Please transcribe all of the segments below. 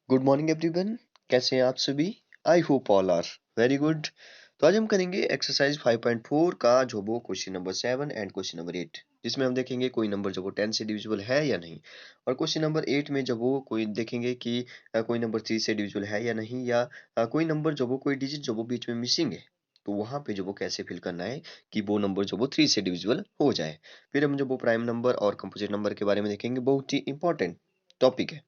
Good morning everyone. कैसे हैं आप सभी? I hope all are very good. तो आज हम करेंगे एक्सरसाइज 5.4 का जो वो question number 7 and question number 8, जिसमें हम देखेंगे कोई नंबर जो वो 10 से डिविजिबल है या नहीं। और क्वेश्चन नंबर 8 में जब वो कोई देखेंगे कि कोई नंबर 3 से डिविजिबल है या नहीं, या कोई नंबर जो वो कोई डिजिट जो वो बीच में मिसिंग है, तो वहां पे जो वो कैसे फिल करना है कि वो नंबर जो वो 3 से डिविजिबल हो जाए। फिर हम जो वो प्राइम नंबर और कंपोजिट नंबर के बारे में देखेंगे, बहुत ही इंपॉर्टेंट टॉपिक है।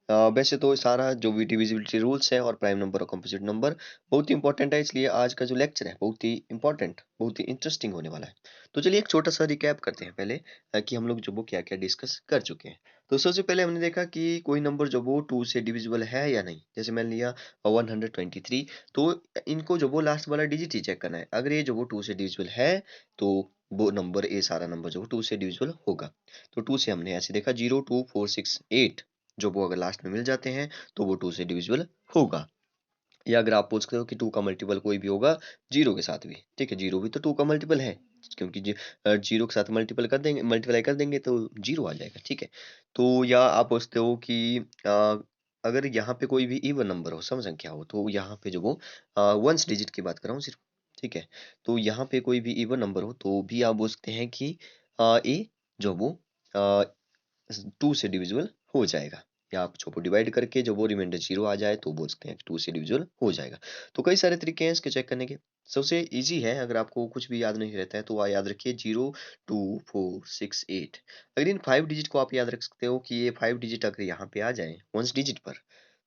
वैसे तो सारा जो भी डिविजिबिलिटी रूल्स है और प्राइम नंबर और कंपोजिट नंबर बहुत ही इंपॉर्टेंट है, इसलिए आज का जो लेक्चर है बहुत ही इंपॉर्टेंट, बहुत ही इंटरेस्टिंग होने वाला है। तो चलिए एक छोटा सा रिकैप करते हैं पहले, कि हम लोग जो वो क्या क्या डिस्कस कर चुके हैं। तो सबसे पहले हमने देखा कि कोई नंबर जो वो 2 से डिविजिबल है या नहीं। जैसे मैंने लिया 123, तो इनको जो वो लास्ट वाला डिजिट ही चेक करना है। अगर ये जो वो 2 से डिविजिबल है, तो वो नंबर, ये सारा नंबर जो वो 2 से डिविजिबल होगा। तो 2 से हमने ऐसे देखा 0 2 4 6 8, जो वो अगर लास्ट में मिल जाते हैं तो वो 2 से डिविजिबल होगा। या अगर आप पूछते हो कि 2 का मल्टीपल कोई भी होगा 0 के साथ भी, ठीक है, 0 भी तो 2 का मल्टीपल है, क्योंकि 0 के साथ मल्टीप्लाई कर देंगे तो 0 आ जाएगा, ठीक है। तो या आप पूछते हो कि अगर यहाँ पे कोई भी इवन नंबर हो, सम संख्या हो, तो यहाँ पे जो वो वंस डिजिट की बात कर रहा हूँ सिर्फ, ठीक है। तो यहाँ पे कोई भी इवन नंबर हो तो भी आप पूछते हैं कि ए जो वो 2 से डिविजिबल हो जाएगा। या आप इसको डिवाइड करके जो वो रिमाइंडर 0 आ जाए तो बोल सकते हैं कि 2 से डिविजिबल हो जाएगा। तो कई सारे तरीके हैं इसके चेक करने के। सबसे ईज़ी है, अगर आपको कुछ भी याद नहीं रहता है तो याद रखिए 0 2 4 6 8। अगर इन 5 डिजिट को आप याद रख सकते हो कि ये 5 डिजिट अगर यहाँ पे आ जाएँ वंस डिजिट पर,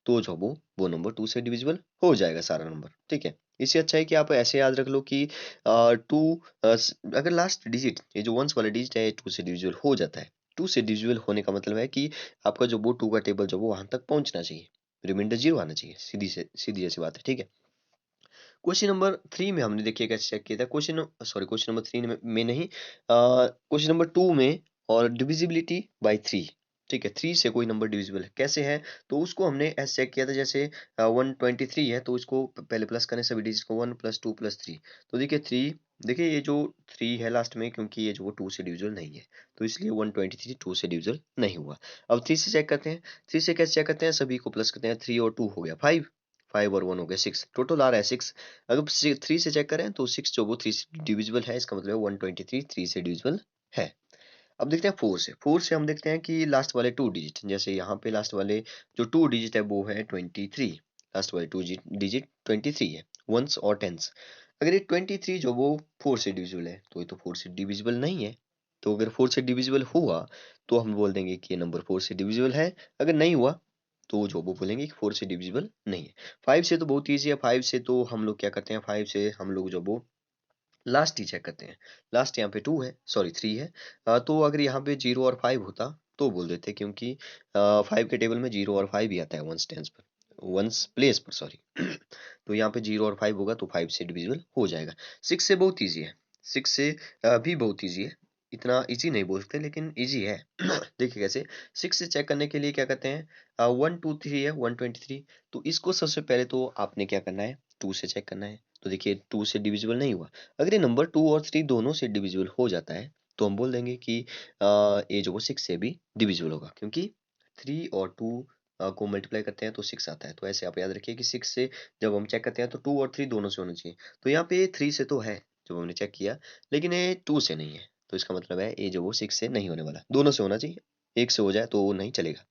तो जो वो नंबर 2 से डिविजिबल हो जाएगा सारा नंबर, ठीक है। इससे अच्छा है कि आप ऐसे याद रख लो कि 2 अगर लास्ट डिजिट, ये जो वंस वाला डिजिट है, 2 से डिविजिबल हो जाता है। 2 से डिविजिबल होने का मतलब है कि आपका जो वो 2 का टेबल जो वो वहां तक पहुंचना चाहिए, रिमाइंडर 0 आना चाहिए। सीधी जैसी बात है, ठीक है। क्वेश्चन नंबर 3 में हमने देखिए कैसे चेक किया था। क्वेश्चन नंबर 3 में नहीं, क्वेश्चन नंबर 2 में, और डिविजिबिलिटी बाय 3, ठीक है। 3 से कोई नंबर डिविजिबल है कैसे है, तो उसको हमने ऐसे चेक किया था। जैसे 123 है तो इसको पहले प्लस करें सभी डिजिट को, 1 + 2 + 3। तो देखिए 3, देखिए ये जो 3 है लास्ट में, क्योंकि ये जो वो 2 से डिविजिबल नहीं है, तो इसलिए 123 2 से डिविजिबल नहीं हुआ। अब 3 से चेक करते हैं। 3 से कैसे चेक करते हैं, सभी को प्लस करते हैं। 3 और 2 हो गया 5, 5 और 1 हो गया 6, टोटल आ रहा है 6। अगर 3 से चेक करें तो 6 जो वो 3 से डिविजिबल है, इसका मतलब है 123 3 से डिविजिबल है। अब देखते हैं 4 से। 4 से हम देखते हैं कि लास्ट वाले 2 डिजिट, जैसे यहाँ पे लास्ट वाले जो 2 डिजिट है वो है 23। लास्ट वाले 2 डिजिट 23 है, वंस और टेंस। अगर ये 23 जो वो 4 से डिविजिबल है, तो ये तो 4 से डिविजिबल नहीं है। तो अगर 4 से डिविजिबल हुआ तो हम बोल देंगे कि ये नंबर 4 से डिविजिबल है। अगर नहीं हुआ तो जो वो बोलेंगे कि 4 से डिविजिबल नहीं है। 5 से तो बहुत ईजी है। 5 से तो हम लोग क्या करते हैं, 5 से हम लोग जो वो लास्ट ही चेक करते हैं। लास्ट यहाँ पे 2 है, सॉरी 3 है। तो अगर यहाँ पे 0 और 5 होता तो बोल देते, क्योंकि 5 के टेबल में 0 और 5 ही आता है वंस टेंस पर, वंस प्लेस पर, सॉरी। तो यहाँ पे 0 और 5 होगा तो 5 से डिविजिबल हो जाएगा। 6 से बहुत ईजी है। 6 से भी बहुत ईजी है। इतना ईजी नहीं बोल सकते लेकिन ईजी है। देखिए कैसे। 6 से चेक करने के लिए क्या करते हैं, 1 2 3 है 123। तो इसको सबसे पहले तो आपने क्या करना है, 2 से चेक करना है। तो देखिए 2 से डिविजिबल नहीं हुआ। अगर ये नंबर 2 और 3 दोनों से डिविजिबल हो जाता है तो हम बोल देंगे कि ये जो वो 6 से भी डिविजिबल होगा, क्योंकि 3 और 2 को मल्टीप्लाई करते हैं तो 6 आता है। तो ऐसे आप याद रखिए कि 6 से जब हम चेक करते हैं तो 2 और 3 दोनों से होना चाहिए। तो यहाँ पे 3 से तो है जो हमने चेक किया, लेकिन ये 2 से नहीं है। तो इसका मतलब है ये जो वो 6 से नहीं होने वाला, दोनों से होना चाहिए। एक से हो जाए तो नहीं चलेगा।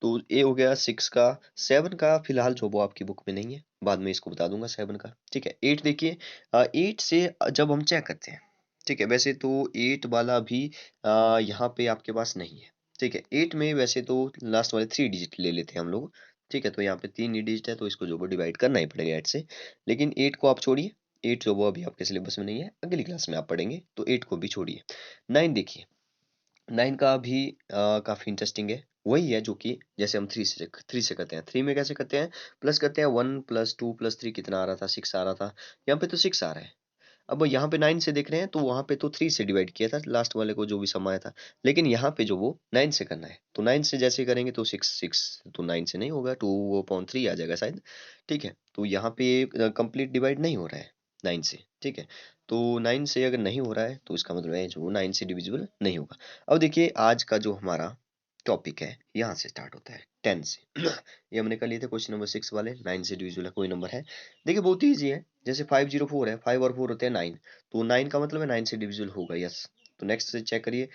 तो ये हो गया 6 का। 7 का फिलहाल जो वो आपकी बुक में नहीं है, बाद में इसको बता दूंगा 7 का, ठीक है। 8 देखिए, 8 से जब हम चेक करते हैं, ठीक है, वैसे तो 8 वाला भी यहाँ पे आपके पास नहीं है, ठीक है। 8 में वैसे तो लास्ट वाले 3 डिजिट ले लेते हैं हम लोग, ठीक है। तो यहाँ पे 3 ही डिजिट है तो इसको जो वो डिवाइड करना ही पड़ेगा 8 से। लेकिन 8 को आप छोड़िए, 8 जो वो अभी आपके सिलेबस में नहीं है, अगली क्लास में आप पढ़ेंगे, तो 8 को भी छोड़िए। 9 देखिए, 9 का भी काफ़ी इंटरेस्टिंग है। वही है जो कि जैसे हम 3 से करते हैं। 3 में कैसे करते हैं, प्लस करते हैं। 1 + 2 + 3 कितना आ रहा था, 6 आ रहा था। यहाँ पे तो 6 आ रहा है। अब यहाँ पे 9 से देख रहे हैं तो वहाँ पे तो 3 से डिवाइड किया था लास्ट वाले को, जो भी सम आया था। लेकिन यहाँ पे जो वो 9 से करना है, तो 9 से जैसे करेंगे तो 6 तो 9 से नहीं होगा, 2/3 आ जाएगा शायद, ठीक है। तो यहाँ पे कंप्लीट डिवाइड नहीं हो रहा है 9 से, ठीक है। तो 9 से अगर नहीं हो रहा है तो इसका मतलब है जो 9 से डिविजिबल नहीं होगा। अब देखिए आज का जो हमारा टॉपिक है यहाँ से स्टार्ट होता है 10 से। ये हमने कर लिए थे क्वेश्चन नंबर 6 वाले। 9 से डिविजिबल कोई नंबर है? देखिए बहुत ईजी है। जैसे 504 है, 5 और 4 होते हैं 9, तो 9 का मतलब है 9 से डिविजिबल होगा। यस। तो नेक्स्ट से चेक करिए,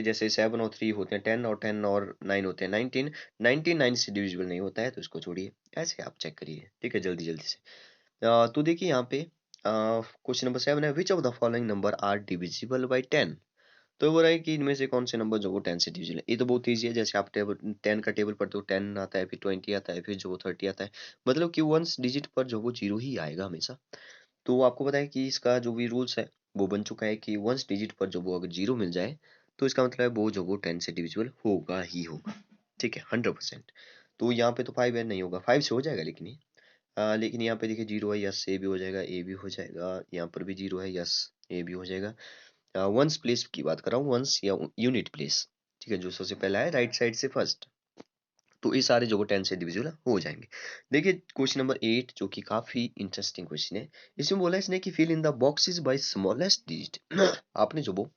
जैसे 7 और 3 होते हैं 10, और 10 और 9 होते हैं 19। 19 9 से डिविजिबल नहीं होता है, तो इसको छोड़िए। ऐसे आप चेक करिए, ठीक है, जल्दी जल्दी से। तो देखिए यहाँ पे क्वेश्चन नंबर 7 है, which of the following number are divisible by 10? तो वो रहा है कि इनमें से कौन से नंबर जो वो 10 से डिविजिबल है। ये तो बहुत ईजी है। जैसे आप टेबल 10 का टेबल पढ़ते हो, 10 आता है, फिर 20 आता है, फिर जो वो 30 आता है, मतलब कि वंस डिजिट पर जो वो जीरो ही आएगा हमेशा। तो आपको पता है कि इसका जो भी रूल्स है वो बन चुका है कि वंस डिजिट पर जो वो अगर जीरो मिल जाए तो इसका मतलब है वो जो वो 10 से डिविजिबल होगा ही होगा, ठीक है, 100%। तो यहाँ पे तो 5 है, नहीं होगा, 5 से हो जाएगा लेकिन ये लेकिन यहाँ पे देखिए जीरो है, यस ए भी हो जाएगा, ए भी हो जाएगा, यहाँ पर भी जीरो है, यस ए भी हो जाएगा। वंस प्लेस की बात कर रहा हूँ, वंस या यूनिट प्लेस, ठीक है, जो सबसे पहला है राइट साइड से फर्स्ट। तो ये सारे जो वो 10 से डिविजिबल हो जाएंगे। देखिए क्वेश्चन नंबर 8 जो कि काफी इंटरेस्टिंग क्वेश्चन है। इसमें बोला इसने कि fill in the boxes by smallest digit. आपने जो वो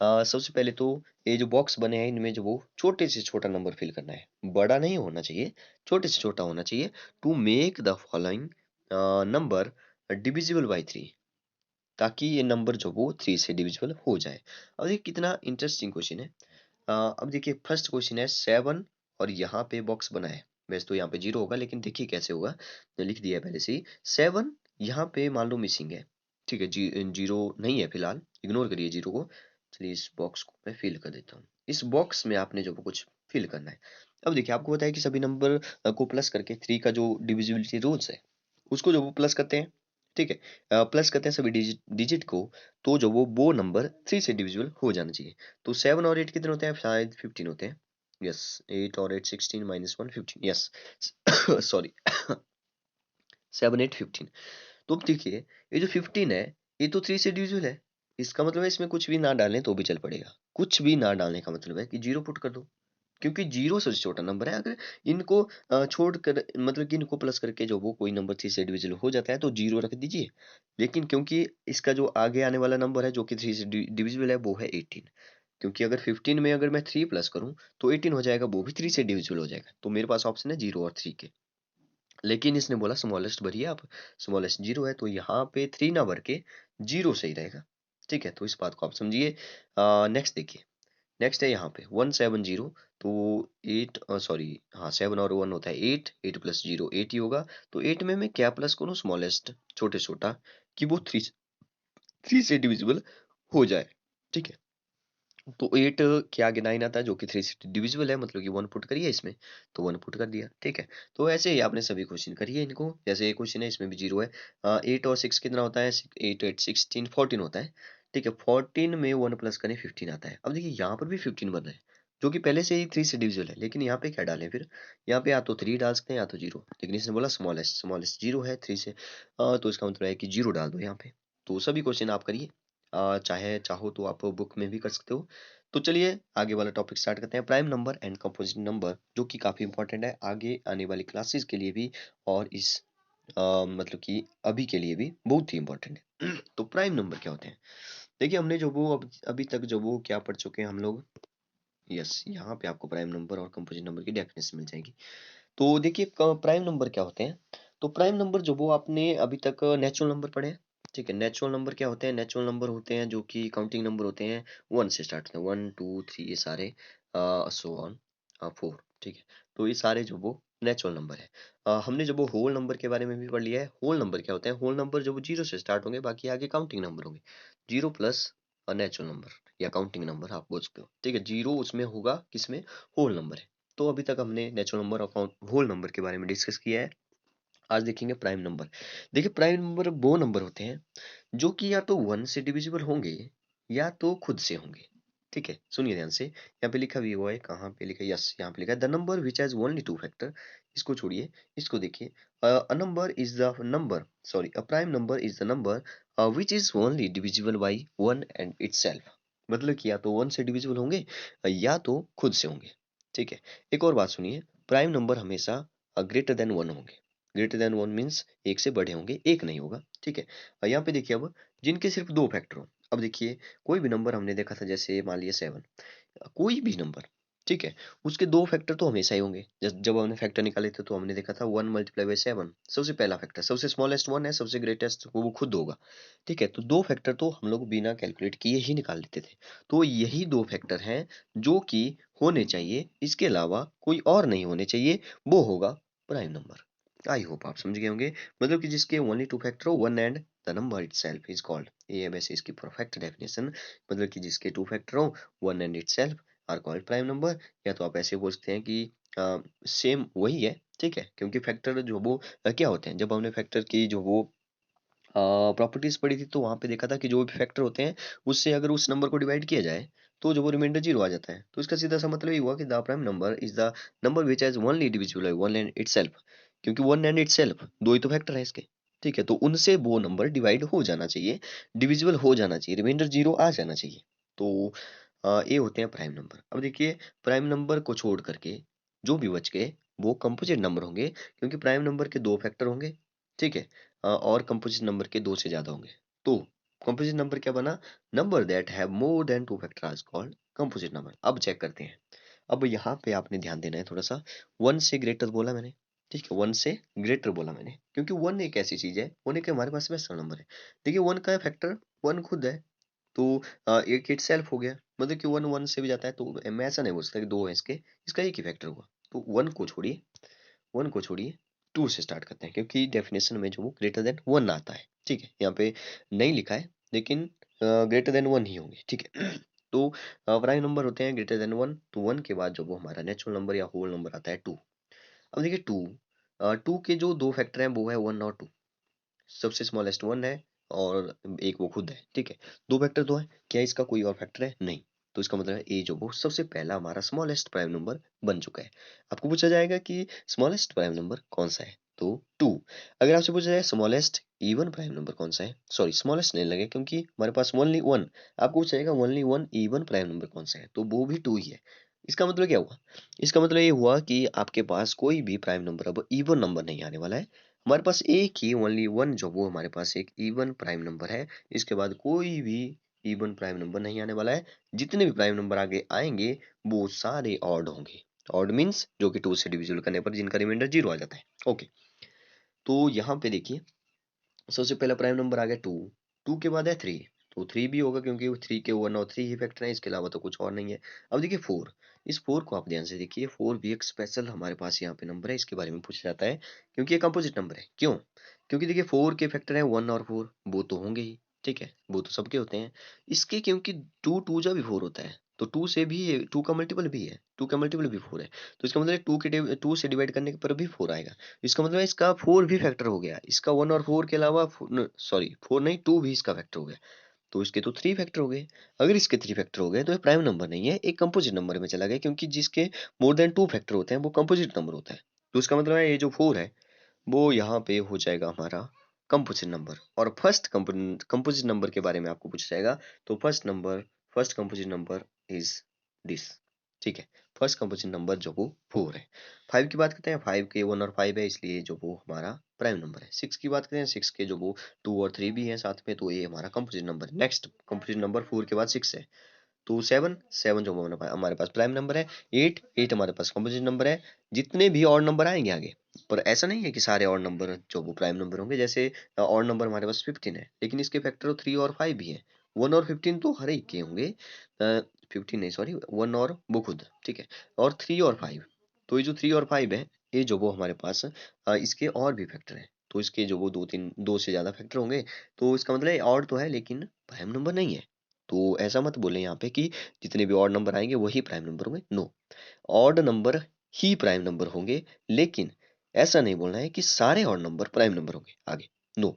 सबसे पहले तो ये जो बॉक्स बने हैं इनमें जो वो छोटे से छोटा नंबर फिल करना है, बड़ा नहीं होना चाहिए, छोटे से छोटा होना चाहिए। To make the following number divisible by 3, ताकि ये नंबर जो वो 3 से डिविजिबल हो जाए। अब देखिए कितना इंटरेस्टिंग क्वेश्चन है। अब देखिए फर्स्ट क्वेश्चन है 7 और यहाँ पे बॉक्स बना है। वैसे तो यहाँ पे जीरो होगा, लेकिन देखिए कैसे होगा, मैं लिख दिया है पहले से ही। 7 यहाँ पे मान लो मिसिंग है, ठीक है, जीरो नहीं है फिलहाल, इग्नोर करिए जीरो को। चलिए इस बॉक्स को मैं फिल कर देता हूँ। इस बॉक्स में आपने जो कुछ फिल करना है। अब देखिए आपको बताया कि सभी नंबर को प्लस करके 3 का जो डिविजिबिलिटी रूल्स है उसको जो वो प्लस करते हैं, ठीक है, प्लस करते हैं सभी डिजिट डिजिट को, तो जो वो नंबर 3 से डिविजिबल हो जाना चाहिए। तो 7 और 8 कितने होते हैं? शायद 15 होते हैं। यस, 8 और 8 16 माइनस 1 15, यस। सॉरी। 7 8 15। तो अब देखिए ये जो 15 है ये तो 3 से डिविजिबल है। इसका मतलब है इसमें कुछ भी ना डालें तो भी चल पड़ेगा। कुछ भी ना डालने का मतलब है कि जीरो पुट कर दो, क्योंकि जीरो सबसे छोटा नंबर है। अगर इनको छोड़कर मतलब कि इनको प्लस करके जो वो कोई नंबर 3 से डिविजिबल हो जाता है तो जीरो रख दीजिए। लेकिन क्योंकि इसका जो आगे आने वाला नंबर है जो कि 3 से डिविजिबल है वो है 18। क्योंकि अगर 15 में अगर मैं 3 प्लस करूं तो 18 हो जाएगा, वो भी 3 से डिविजिबल हो जाएगा। तो मेरे पास ऑप्शन है 0 और 3 के। लेकिन इसने बोला स्मॉलेस्ट भरिए आप, स्मॉलेस्ट 0 है, तो यहाँ पे 3 ना भर के 0 सही रहेगा, ठीक है। तो इस बात को आप समझिए। नेक्स्ट देखिए, नेक्स्ट है यहाँ पे 170। तो 8 सॉरी, हाँ 7 और 1 होता है 8, 8 प्लस 0 8 ही होगा। तो 8 में मैं क्या प्लस करूँ? स्मॉलेस्ट, छोटे छोटा, कि वो 3 से डिविजिबल हो जाए, ठीक है। तो 8 के आगे 9 आता है जो कि 3 से डिविजिबल है, मतलब कि 1 पुट करिए इसमें, तो 1 पुट कर दिया, ठीक है। तो ऐसे ही आपने सभी क्वेश्चन करिए इनको। जैसे ये क्वेश्चन है इसमें भी 0 है। 8 और 6 कितना होता है? 8 8 16 14 होता है, ठीक है। 14 में 1 प्लस करें 15 आता है। अब देखिए यहाँ पर भी 15 बन रहा है जो कि पहले से ही 3 से डिविजिबल है, लेकिन यहाँ पे क्या डालें फिर? यहाँ पे या तो 3 डाल सकते हैं या तो 0, लेकिन इसने बोला स्मॉलेस्ट, स्मॉलेस्ट 0 है 3 से, तो इसका मतलब है कि 0 डाल दो यहाँ पे। तो सभी क्वेश्चन आप करिए। चाहे चाहो तो आप बुक में भी कर सकते हो। तो चलिए आगे वाला टॉपिक स्टार्ट करते हैं, prime number and composite number, जो कि काफी इंपॉर्टेंट है आगे आने वाली क्लासेस के लिए भी, और इस मतलब कि अभी के लिए भी बहुत ही इंपॉर्टेंट है। तो प्राइम नंबर क्या होते हैं? देखिए हमने जो वो अभी तक जो वो क्या पढ़ चुके हैं हम लोग। यस, यहाँ पे आपको प्राइम नंबर और कंपोजिट नंबर की डेफिनेशन मिल जाएगी। तो देखिए प्राइम नंबर क्या होते हैं? तो प्राइम नंबर जो वो आपने अभी तक नेचुरल नंबर पढ़े हैं, ठीक है। नेचुरल नंबर क्या होते हैं? नेचुरल नंबर होते हैं जो कि काउंटिंग नंबर होते हैं, 1 से स्टार्ट होते हैं, 1 2 3 ये सारे, सो ऑन 4, ठीक है। तो ये सारे जो वो नेचुरल नंबर है। हमने जब वो होल नंबर के बारे में भी पढ़ लिया है। होल नंबर क्या होते हैं? होल नंबर जो वो 0 से स्टार्ट होंगे, बाकी आगे काउंटिंग नंबर होंगे। 0 प्लस नेचुरल नंबर या काउंटिंग नंबर आप बोल सकते हो, ठीक है। 0 उसमें होगा किसमें? होल नंबर है। तो अभी तक हमने नेचुरल नंबर और होल नंबर के बारे में डिस्कस किया है। आज देखेंगे प्राइम नंबर। देखिए प्राइम नंबर वो नंबर होते हैं जो कि या तो 1 से डिविजिबल होंगे या तो खुद से होंगे, ठीक है। सुनिए ध्यान से, यहाँ पे लिखा भी हुआ है, कहाँ पे लिखा है? यस, यहाँ पे लिखा है the number which has only 2 factor. इसको छोड़िए, इसको देखिए। A number is the number, sorry, a prime number is the number which is only divisible by 1 and itself. मतलब कि या तो 1 से डिविजिबल होंगे या तो खुद से होंगे, ठीक है। एक और बात सुनिए, प्राइम नंबर हमेशा ग्रेटर देन 1 होंगे। ग्रेटर देन 1 मीन्स एक से बड़े होंगे, एक नहीं होगा, ठीक है। यहाँ पे देखिए अब जिनके सिर्फ 2 फैक्टर हो। अब देखिए कोई भी नंबर हमने देखा था, जैसे मान लिया 7, कोई भी नंबर, ठीक है, उसके दो फैक्टर तो हमेशा ही होंगे। जब हमने फैक्टर निकाले थे तो हमने देखा था 1 मल्टीप्लाई बाई 7 सबसे पहला फैक्टर, सबसे स्मॉलेस्ट 1 है, सबसे ग्रेटेस्ट वो खुद होगा। ठीक है, तो दो फैक्टर तो हम लोग बिना कैलकुलेट किए ही निकाल लेते थे। तो यही दो फैक्टर हैं जो कि होने चाहिए, इसके अलावा कोई और नहीं होने चाहिए, वो होगा प्राइम नंबर। आई होप आप समझ गए होंगे। मतलब कि जिसके ओनली टू फैक्टर हो, one and the number itself is called, ये है वैसे इसकी परफेक्ट डेफिनेशन। मतलब कि जिसके टू फैक्टर हो, one and itself are called prime number. या तो आप ऐसे बोल सकते हैं कि सेम वही है। ठीक है, क्योंकि फैक्टर जो वो क्या होते हैं, जब हमने फैक्टर की जो वो प्रॉपर्टीज पढ़ी थी तो वहां पे देखा था कि जो भी फैक्टर होते हैं उससे अगर उस नंबर को डिवाइड किया जाए तो जो वो रिमाइंडर जीरो आ जाता है। तो इसका सीधा सा मतलब ये हुआ कि the prime number is the number which has only divisible by one and itself, क्योंकि वन एंड इटसेल्फ दो ही तो फैक्टर है इसके। ठीक है, तो उनसे वो नंबर डिवाइड हो जाना चाहिए, डिविजिबल हो जाना चाहिए, रिमाइंडर जीरो आ जाना चाहिए। तो ये होते हैं प्राइम नंबर। अब देखिए, प्राइम नंबर को छोड़ करके जो भी बच गए वो कंपोजिट नंबर होंगे, क्योंकि प्राइम नंबर के दो फैक्टर होंगे। ठीक है, और कंपोजिट नंबर के दो से ज्यादा होंगे। तो कंपोजिट नंबर क्या बना, number that have more than two factors called composite number. अब चेक करते हैं। अब यहाँ पे आपने ध्यान देना है थोड़ा सा, वन से ग्रेटर बोला मैंने। ठीक है, वन से ग्रेटर बोला मैंने क्योंकि वन एक ऐसी चीज है, वन एक हमारे पास बेस्ट नंबर है। देखिए, वन का फैक्टर वन खुद है, तो एक इट सेल्फ हो गया। मतलब कि वन वन से भी जाता है, तो मैं ऐसा नहीं बोल सकता कि दो है इसके, इसका एक ही फैक्टर हुआ। तो वन को छोड़िए, टू से स्टार्ट करते हैं, क्योंकि डेफिनेशन में जो वो ग्रेटर देन वन आता है। ठीक है, यहाँ पे नहीं लिखा है लेकिन ग्रेटर देन वन ही होंगे। ठीक है तो प्राइम नंबर होते हैं ग्रेटर देन वन। तो वन के बाद जो वो हमारा नेचुरल नंबर या होल नंबर आता है टू। अब देखिए, टू के जो दो फैक्टर हैं वो है वन और टू। सबसे स्मॉलेस्ट वन है और एक वो खुद है। ठीक है, दो फैक्टर तो है, क्या इसका कोई और फैक्टर है? नहीं। तो इसका मतलब है ए जो वो सबसे पहला हमारा स्मॉलेस्ट प्राइम नंबर बन चुका है। आपको पूछा जाएगा कि स्मॉलेस्ट प्राइम नंबर कौन सा है, तो टू। अगर आपसे पूछा जाए स्मॉलेस्ट इवन प्राइम नंबर कौन सा है, सॉरी स्मॉलेस्ट नहीं लगे क्योंकि हमारे पास ओनली वन, आपको पूछा जाएगा only one even prime number कौन सा है, तो वो भी टू ही है। इसका मतलब क्या हुआ, इसका मतलब ये हुआ कि आपके पास कोई भी प्राइम नंबर अब इवन नंबर नहीं आने वाला है। हमारे पास एक ही ओनली वन जो वो हमारे पास एक इवन प्राइम नंबर है। इसके बाद कोई भी इवन प्राइम नंबर नहीं आने वाला है। जितने भी प्राइम नंबर आगे आएंगे वो सारे ऑड होंगे। ऑड मीन्स जो कि टू से डिविजिबल करने पर जिनका रिमाइंडर जीरो आ जाता है। ओके, तो यहाँ पे देखिए, सबसे पहला प्राइम नंबर आ गया टू, टू के बाद है थ्री। तो थ्री भी होगा क्योंकि थ्री के वन और थ्री ही फैक्टर है, इसके अलावा तो कुछ और नहीं है। अब देखिए फोर, इस फोर को आप ध्यान से देखिए, फोर भी एक स्पेशल हमारे पास यहाँ पे नंबर है, इसके बारे में पूछा जाता है क्योंकि ये कंपोजिट नंबर है। क्यों? क्योंकि देखिए फोर के फैक्टर है वन और फोर, वो तो होंगे ही। ठीक है, वो तो सबके होते हैं। इसके क्योंकि टू टू जा भी फोर होता है, तो टू से भी टू का मल्टीपल भी है, टू का मल्टीपल भी फोर है। तो इसका मतलब टू से डिवाइड करने पर भी फोर आएगा। इसका मतलब है इसका फोर भी फैक्टर हो गया, इसका वन और फोर के अलावा, सॉरी फोर नहीं, टू भी इसका फैक्टर हो गया। तो इसके तो थ्री फैक्टर हो गए। अगर इसके थ्री फैक्टर हो गए तो ये प्राइम नंबर नहीं है, एक कंपोजिट नंबर में चला गया, क्योंकि जिसके मोर देन टू फैक्टर होते हैं वो कंपोजिट नंबर होता है। तो इसका मतलब है ये जो फोर है वो यहाँ पे हो जाएगा हमारा कंपोजिट नंबर। और फर्स्ट कंपोजिट नंबर के बारे में आपको पूछा जाएगा, तो first composite number is this. ठीक है, फर्स्ट कंपोजिट नंबर जो वो फोर है। फाइव की बात करते हैं, फाइव के वन और फाइव है, इसलिए जो वो हमारा प्राइम नंबर है। सिक्स की बात करते हैं, सिक्स के जो वो टू और थ्री भी है साथ में, तो ये हमारा कंपोजिट नंबर है। नेक्स्ट कंपोजिट नंबर फोर के बाद सिक्स है, तो सेवन, सेवन जो हमारे पास प्राइम नंबर है। एट, एट हमारे पास कंपोजिट नंबर है। जितने भी और नंबर आएंगे आगे, पर ऐसा नहीं है कि सारे और नंबर जो वो प्राइम नंबर होंगे। जैसे और नंबर हमारे पास 15 है, लेकिन इसके फैक्टर थ्री और फाइव भी है। वन और 15 तो हर एक के होंगे, 15 नहीं सॉरी, वन और वो खुद। ठीक है, और थ्री और फाइव, तो ये जो थ्री और फाइव है, ये जो वो हमारे पास इसके और भी फैक्टर है। तो इसके जो वो दो तीन, दो से ज्यादा फैक्टर होंगे। तो इसका मतलब है और तो है लेकिन प्राइम नंबर नहीं है। तो ऐसा मत बोले यहाँ पे कि जितने भी ऑड नंबर आएंगे वही प्राइम नंबर होंगे। नो, ऑड नंबर ही प्राइम नंबर होंगे, लेकिन ऐसा नहीं बोलना है कि सारे ऑड नंबर प्राइम नंबर होंगे आगे। नो,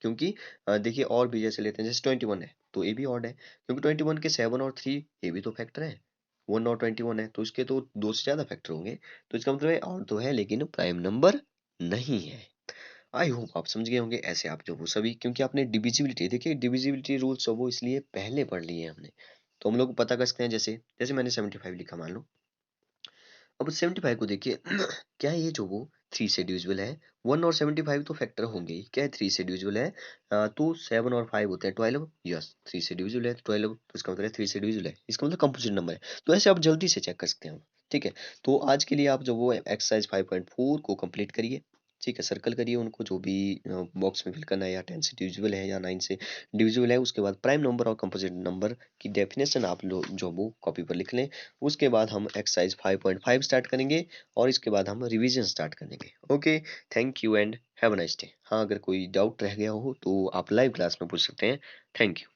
क्योंकि देखिए और भी जैसे लेते हैं, जैसे 21 है तो ये भी ऑड है, क्योंकि 21 के सेवन और थ्री ये भी तो फैक्टर है। वन और 21 है तो इसके तो दो से ज्यादा फैक्टर होंगे। तो इसका मतलब है ऑड तो है लेकिन प्राइम नंबर नहीं है। आई होप आप समझ गए होंगे। ऐसे आप जो वो सभी, क्योंकि आपने डिविजिबिलिटी देखिए, डिविजिबिलिटी रूल्स वो इसलिए पहले पढ़ लिए हमने, तो हम लोग पता कर सकते हैं। जैसे जैसे मैंने 75 लिखा मान लो, अब 75 को देखिए क्या ये जो वो थ्री से डिविजिबल है? वन और 75 तो फैक्टर होंगे ही, क्या थ्री से डिविजिबल है? तो सेवन और फाइव होते हैं 12। यस, थ्री से डिविजिबल है 12, तो इसका मतलब थ्री से डिविजिबल है, इसका मतलब कंपोजिट नंबर है। तो ऐसे आप जल्दी से चेक कर सकते हैं। ठीक है। तो आज के लिए आप जो वो एक्सरसाइज 5.4 को कंप्लीट करिए। ठीक है, सर्कल करिए उनको, जो भी बॉक्स में फिल करना है, या 10 से डिविजिबल है या 9 से डिविजिबल है। उसके बाद प्राइम नंबर और कंपोजिट नंबर की डेफिनेशन आप लोग जो वो कॉपी पर लिख लें। उसके बाद हम एक्सरसाइज 5.5 स्टार्ट करेंगे और इसके बाद हम रिवीजन स्टार्ट करेंगे। Okay, thank you and have a nice day. हाँ, अगर कोई डाउट रह गया हो तो आप लाइव क्लास में पूछ सकते हैं। Thank you.